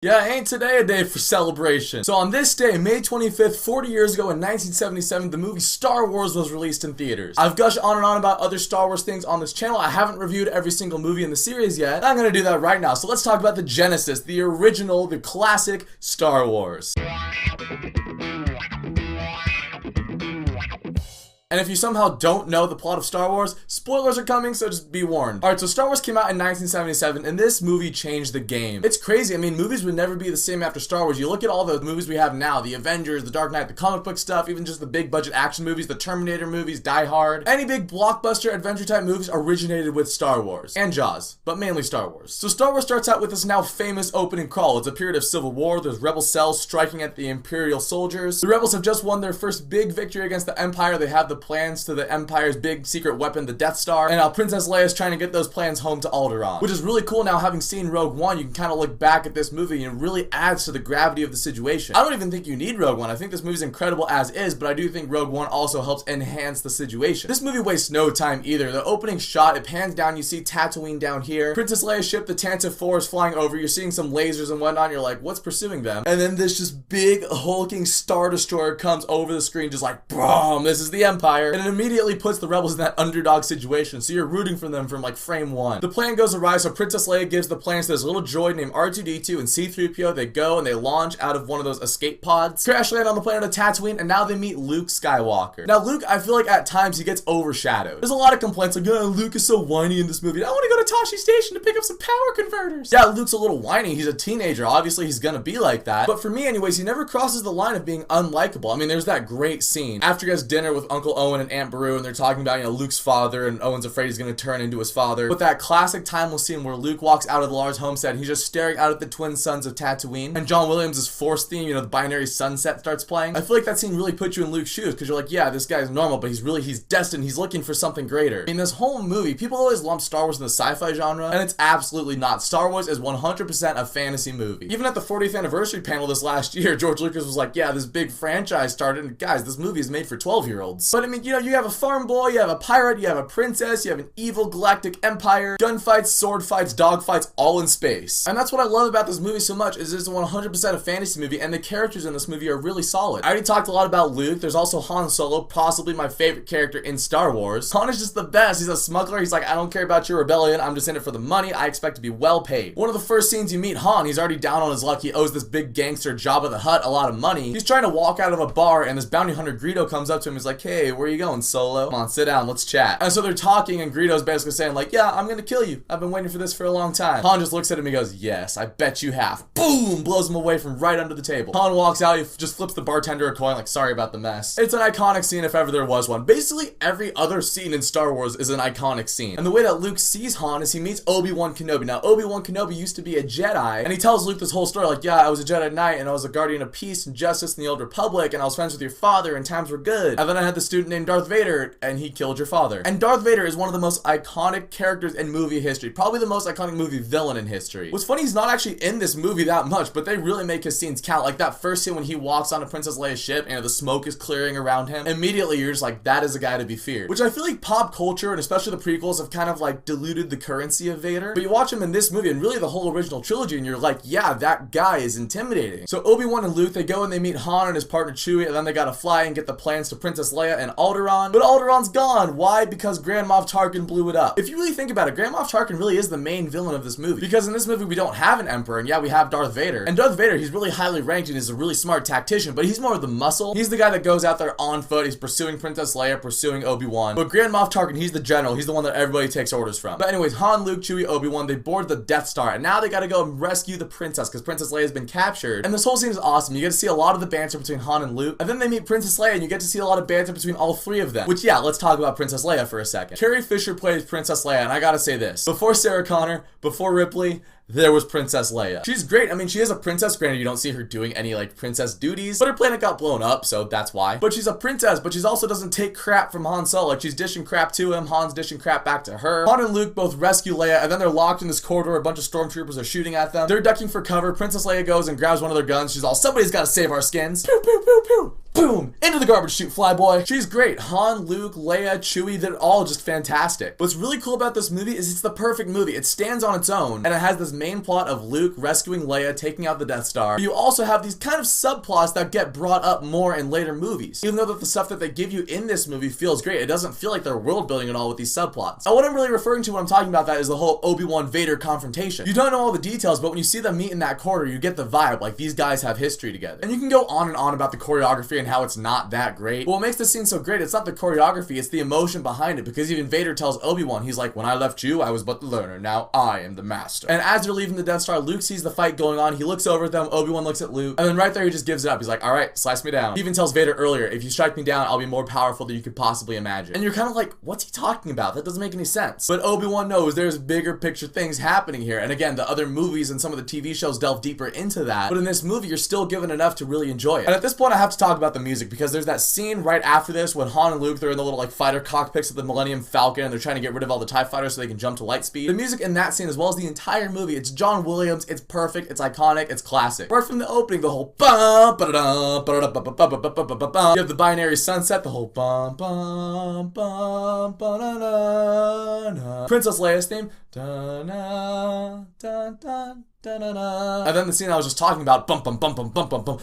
Yeah, ain't today a day for celebration? So on this day, May 25th, 40 years ago in 1977, the movie Star Wars was released in theaters. I've gushed on and on about other Star Wars things on this channel. I haven't reviewed every single movie in the series yet. I'm gonna do that right now. So let's talk about the Genesis, the original, the classic Star Wars. And if you somehow don't know the plot of Star Wars, spoilers are coming, so just be warned. Alright, so Star Wars came out in 1977, and this movie changed the game. It's crazy. I mean, movies would never be the same after Star Wars. You look at all the movies we have now, the Avengers, the Dark Knight, the comic book stuff, even just the big budget action movies, the Terminator movies, Die Hard. Any big blockbuster adventure type movies originated with Star Wars. And Jaws, but mainly Star Wars. So Star Wars starts out with this now famous opening crawl. It's a period of civil war. There's rebel cells striking at the Imperial soldiers. The rebels have just won their first big victory against the Empire. They have the plans to the Empire's big secret weapon, the Death Star, and now Princess Leia is trying to get those plans home to Alderaan, which is really cool. Now, having seen Rogue One, you can kind of look back at this movie and it really adds to the gravity of the situation. I don't even think you need Rogue One. I think this movie's incredible as is, but I do think Rogue One also helps enhance the situation. This movie wastes no time either. The opening shot, it pans down, you see Tatooine down here. Princess Leia's ship, the Tantive 4, is flying over. You're seeing some lasers and whatnot, and you're like, what's pursuing them? And then this just big hulking Star Destroyer comes over the screen, just like, boom, this is the Empire, and it immediately puts the rebels in that underdog situation, so you're rooting for them from like frame one. The plan goes awry, so Princess Leia gives the plans to this little droid named R2-D2 and C-3PO. They go and they launch out of one of those escape pods, crash land on the planet of Tatooine, and now they meet Luke Skywalker. Now Luke, I feel like at times he gets overshadowed. There's a lot of complaints like, oh, Luke is so whiny in this movie. I want to go to Tashi Station to pick up some power converters. Yeah, Luke's a little whiny. He's a teenager. Obviously he's gonna be like that. But for me anyways, he never crosses the line of being unlikable. I mean, there's that great scene after he has dinner with Uncle Owen and Aunt Beru, and they're talking about, Luke's father, and Owen's afraid he's going to turn into his father. But that classic timeless scene where Luke walks out of the large homestead and he's just staring out at the twin suns of Tatooine, and John Williams' Force theme, the binary sunset starts playing. I feel like that scene really puts you in Luke's shoes, because you're like, yeah, this guy's normal, but he's destined, he's looking for something greater. In this whole movie, people always lump Star Wars in the sci-fi genre, and it's absolutely not. Star Wars is 100% a fantasy movie. Even at the 40th anniversary panel this last year, George Lucas was like, yeah, this big franchise started, and guys, this movie is made for 12-year-olds. But I mean, you have a farm boy, you have a pirate, you have a princess, you have an evil galactic empire, gunfights, sword fights, dog fights, all in space. And that's what I love about this movie so much, is it's 100% a fantasy movie, and the characters in this movie are really solid. I already talked a lot about Luke. There's also Han Solo, possibly my favorite character in Star Wars. Han is just the best. He's a smuggler. He's like, I don't care about your rebellion. I'm just in it for the money. I expect to be well paid. One of the first scenes you meet Han, he's already down on his luck. He owes this big gangster Jabba the Hutt a lot of money. He's trying to walk out of a bar, and this bounty hunter Greedo comes up to him. He's like, hey, where are you going, Solo? Come on, sit down. Let's chat. And so they're talking, and Greedo's basically saying like, yeah, I'm gonna kill you. I've been waiting for this for a long time. Han just looks at him and goes, yes, I bet you have. Boom! Blows him away from right under the table. Han walks out, he just flips the bartender a coin like, sorry about the mess. It's an iconic scene if ever there was one. Basically, every other scene in Star Wars is an iconic scene. And the way that Luke sees Han is he meets Obi-Wan Kenobi. Now, Obi-Wan Kenobi used to be a Jedi, and he tells Luke this whole story like, yeah, I was a Jedi Knight, and I was a guardian of peace and justice in the Old Republic, and I was friends with your father, and times were good. And then I had the student named Darth Vader, and he killed your father. And Darth Vader is one of the most iconic characters in movie history, probably the most iconic movie villain in history. What's funny, he's not actually in this movie that much, but they really make his scenes count. Like that first scene when he walks onto Princess Leia's ship and the smoke is clearing around him, immediately you're just like, that is a guy to be feared. Which I feel like pop culture, and especially the prequels, have kind of like diluted the currency of Vader. But you watch him in this movie and really the whole original trilogy, and you're like, yeah, that guy is intimidating. So Obi-Wan and Luke, they go and they meet Han and his partner Chewie, and then they gotta fly and get the plans to Princess Leia and Alderaan. But Alderaan's gone. Why? Because Grand Moff Tarkin blew it up. If you really think about it, Grand Moff Tarkin really is the main villain of this movie, because in this movie we don't have an emperor, and yeah, we have Darth Vader. And Darth Vader, he's really highly ranked and is a really smart tactician, but he's more of the muscle. He's the guy that goes out there on foot. He's pursuing Princess Leia, pursuing Obi-Wan. But Grand Moff Tarkin, he's the general. He's the one that everybody takes orders from. But anyways, Han, Luke, Chewie, Obi-Wan, they board the Death Star, and now they gotta go and rescue the princess, because Princess Leia has been captured. And this whole scene is awesome. You get to see a lot of the banter between Han and Luke, and then they meet Princess Leia, and you get to see a lot of banter between all three of them. Which, yeah, let's talk about Princess Leia for a second. Carrie Fisher plays Princess Leia, and I gotta say this. Before Sarah Connor, before Ripley, there was Princess Leia. She's great. I mean, she is a princess. Granted, you don't see her doing any, like, princess duties, but her planet got blown up, so that's why. But she's a princess, but she's also doesn't take crap from Han Solo. Like, she's dishing crap to him, Han's dishing crap back to her. Han and Luke both rescue Leia, and then they're locked in this corridor. A bunch of stormtroopers are shooting at them. They're ducking for cover. Princess Leia goes and grabs one of their guns. She's all, somebody's gotta save our skins. Pew, pew, pew, pew. boom, into the garbage chute, Flyboy. She's great. Han, Luke, Leia, Chewie, they're all just fantastic. What's really cool about this movie is it's the perfect movie. It stands on its own, and it has this main plot of Luke rescuing Leia, taking out the Death Star. You also have these kind of subplots that get brought up more in later movies. Even though that the stuff that they give you in this movie feels great, it doesn't feel like they're world building at all with these subplots. Now, what I'm really referring to when I'm talking about that is the whole Obi-Wan Vader confrontation. You don't know all the details, but when you see them meet in that corridor, you get the vibe, like these guys have history together. And you can go on and on about the choreography and how it's not that great. But what makes this scene so great, it's not the choreography, it's the emotion behind it, because even Vader tells Obi-Wan, he's like, when I left you, I was but the learner, now I am the master. And as they're leaving the Death Star, Luke sees the fight going on, he looks over at them, Obi-Wan looks at Luke, and then right there he just gives it up. He's like, alright, slice me down. He even tells Vader earlier, if you strike me down, I'll be more powerful than you could possibly imagine. And you're kind of like, what's he talking about? That doesn't make any sense. But Obi-Wan knows there's bigger picture things happening here, and again, the other movies and some of the TV shows delve deeper into that, but in this movie, you're still given enough to really enjoy it. And at this point, I have to talk about the music, because there's that scene right after this when Han and Luke, they're in the little like fighter cockpits of the Millennium Falcon, and they're trying to get rid of all the TIE fighters so they can jump to light speed. The music in that scene, as well as the entire movie, it's John Williams, it's perfect, it's iconic, it's classic. Right from the opening, the whole bum, ba-da-da, ba-da-da, you have the binary sunset, the whole bum, bum, bum, ba-da-da, Princess Leia's theme, da-na, da-da, and then the scene I was just talking about, bum bum bum bum bum bum bum,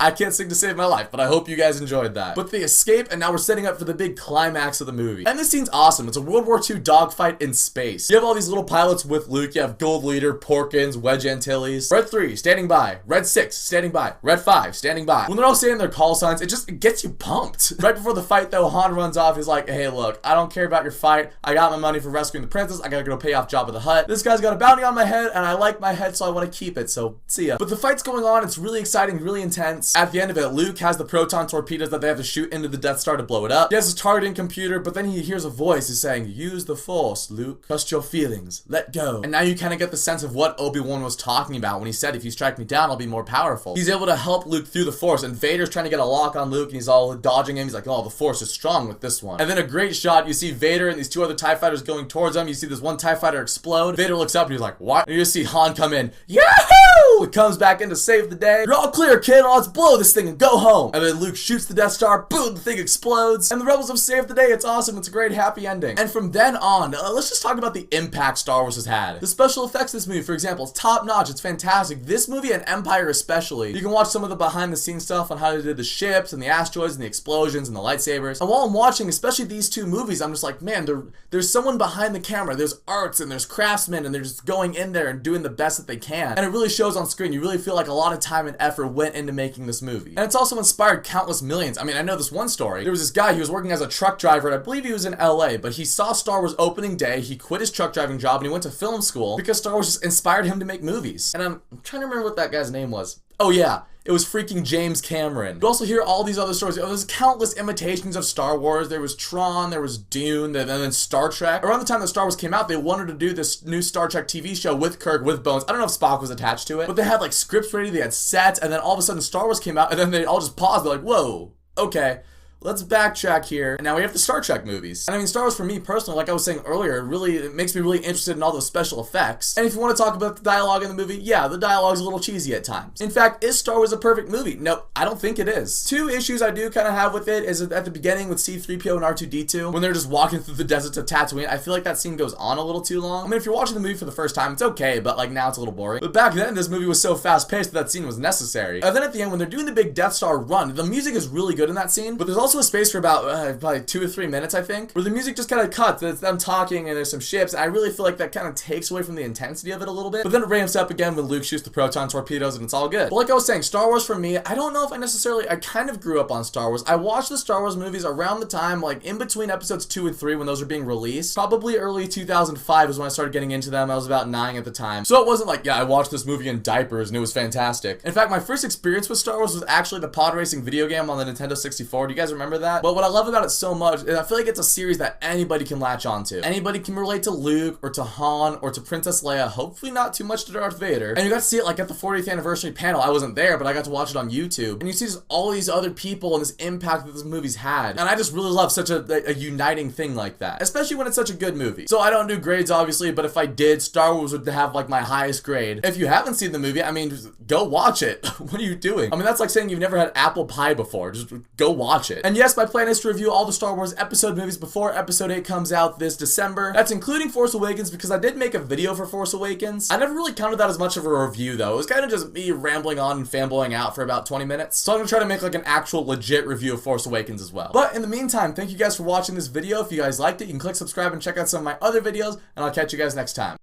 I can't sing to save my life, but I hope you guys enjoyed that. But they escape, and now we're setting up for the big climax of the movie. And this scene's awesome. It's a World War II dogfight in space. You have all these little pilots with Luke. You have Gold Leader, Porkins, Wedge Antilles. Red 3, standing by. Red 6, standing by. Red 5, standing by. When they're all saying their call signs, it gets you pumped. Right before the fight, though, Han runs off. He's like, hey, look, I don't care about your fight. I got my money for rescuing the princess. I gotta go pay off Jabba the Hutt. This guy's got a bounty on my head, and I like my head, so I want to keep it, so see ya. But the fight's going on, it's really exciting, really intense. At the end of it, Luke has the proton torpedoes that they have to shoot into the Death Star to blow it up. He has his targeting computer, but then he hears a voice who's saying, use the Force, Luke. Trust your feelings. Let go. And now you kind of get the sense of what Obi-Wan was talking about when he said, if you strike me down, I'll be more powerful. He's able to help Luke through the Force, and Vader's trying to get a lock on Luke, and he's all dodging him. He's like, oh, the Force is strong with this one. And then a great shot, you see Vader and these two other TIE fighters going towards him. You see this one TIE fighter explode. Vader looks up and he's like, what? And you just see Han come in. Yahoo! It comes back in to save the day. You're all clear, kid. Let's blow this thing and go home. And then Luke shoots the Death Star. Boom, the thing explodes. And the rebels have saved the day. It's awesome. It's a great happy ending. And from then on, let's just talk about the impact Star Wars has had. The special effects in this movie, for example, it's top notch. It's fantastic. This movie and Empire especially, you can watch some of the behind the scenes stuff on how they did the ships and the asteroids and the explosions and the lightsabers. And while I'm watching, especially these two movies, I'm just like, man, there's someone behind the camera. There's arts and there's craftsmen, and they're just going in there and doing the best that they can. And it really shows on screen. You really feel like a lot of time and effort went into making this movie. And it's also inspired countless millions. I mean, I know this one story. There was this guy, he was working as a truck driver, and I believe he was in LA, but he saw Star Wars opening day, he quit his truck driving job, and he went to film school because Star Wars just inspired him to make movies. And I'm trying to remember what that guy's name was. Oh yeah, it was freaking James Cameron. You also hear all these other stories. There's countless imitations of Star Wars. There was Tron, there was Dune, and then Star Trek. Around the time that Star Wars came out, they wanted to do this new Star Trek TV show with Kirk, with Bones. I don't know if Spock was attached to it, but they had like scripts ready, they had sets, and then all of a sudden Star Wars came out, and then they all just paused. They're like, whoa, okay. Let's backtrack here. And now we have the Star Trek movies. And I mean, Star Wars for me personally, like I was saying earlier, it makes me really interested in all those special effects. And if you want to talk about the dialogue in the movie, yeah, the dialogue's a little cheesy at times. In fact, is Star Wars a perfect movie? No, I don't think it is. Two issues I do kind of have with it is at the beginning with C-3PO and R2-D2, when they're just walking through the deserts of Tatooine, I feel like that scene goes on a little too long. I mean, if you're watching the movie for the first time, it's okay, but like now it's a little boring. But back then, this movie was so fast-paced that scene was necessary. And then at the end, when they're doing the big Death Star run, the music is really good in that scene, but there's also a space for about probably 2 or 3 minutes, I think, where the music just kind of cuts. It's them talking and there's some ships. I really feel like that kind of takes away from the intensity of it a little bit. But then it ramps up again when Luke shoots the proton torpedoes and it's all good. But like I was saying, Star Wars for me, I don't know if I kind of grew up on Star Wars. I watched the Star Wars movies around the time, like in between episodes 2 and 3 when those were being released. Probably early 2005 is when I started getting into them. I was about 9 at the time. So it wasn't like, yeah, I watched this movie in diapers and it was fantastic. In fact, my first experience with Star Wars was actually the pod racing video game on the Nintendo 64. Do you guys remember remember that. But what I love about it so much is I feel like it's a series that anybody can latch onto. Anybody can relate to Luke or to Han or to Princess Leia, hopefully not too much to Darth Vader. And you got to see it like at the 40th anniversary panel. I wasn't there, but I got to watch it on YouTube. And you see just all these other people and this impact that this movie's had. And I just really love such a uniting thing like that, especially when it's such a good movie. So I don't do grades obviously, but if I did, Star Wars would have like my highest grade. If you haven't seen the movie, I mean, just go watch it. What are you doing? I mean, that's like saying you've never had apple pie before. Just go watch it. And yes, my plan is to review all the Star Wars episode movies before episode 8 comes out this December. That's including Force Awakens, because I did make a video for Force Awakens. I never really counted that as much of a review though. It was kind of just me rambling on and fanboying out for about 20 minutes. So I'm gonna try to make like an actual legit review of Force Awakens as well. But in the meantime, thank you guys for watching this video. If you guys liked it, you can click subscribe and check out some of my other videos, and I'll catch you guys next time.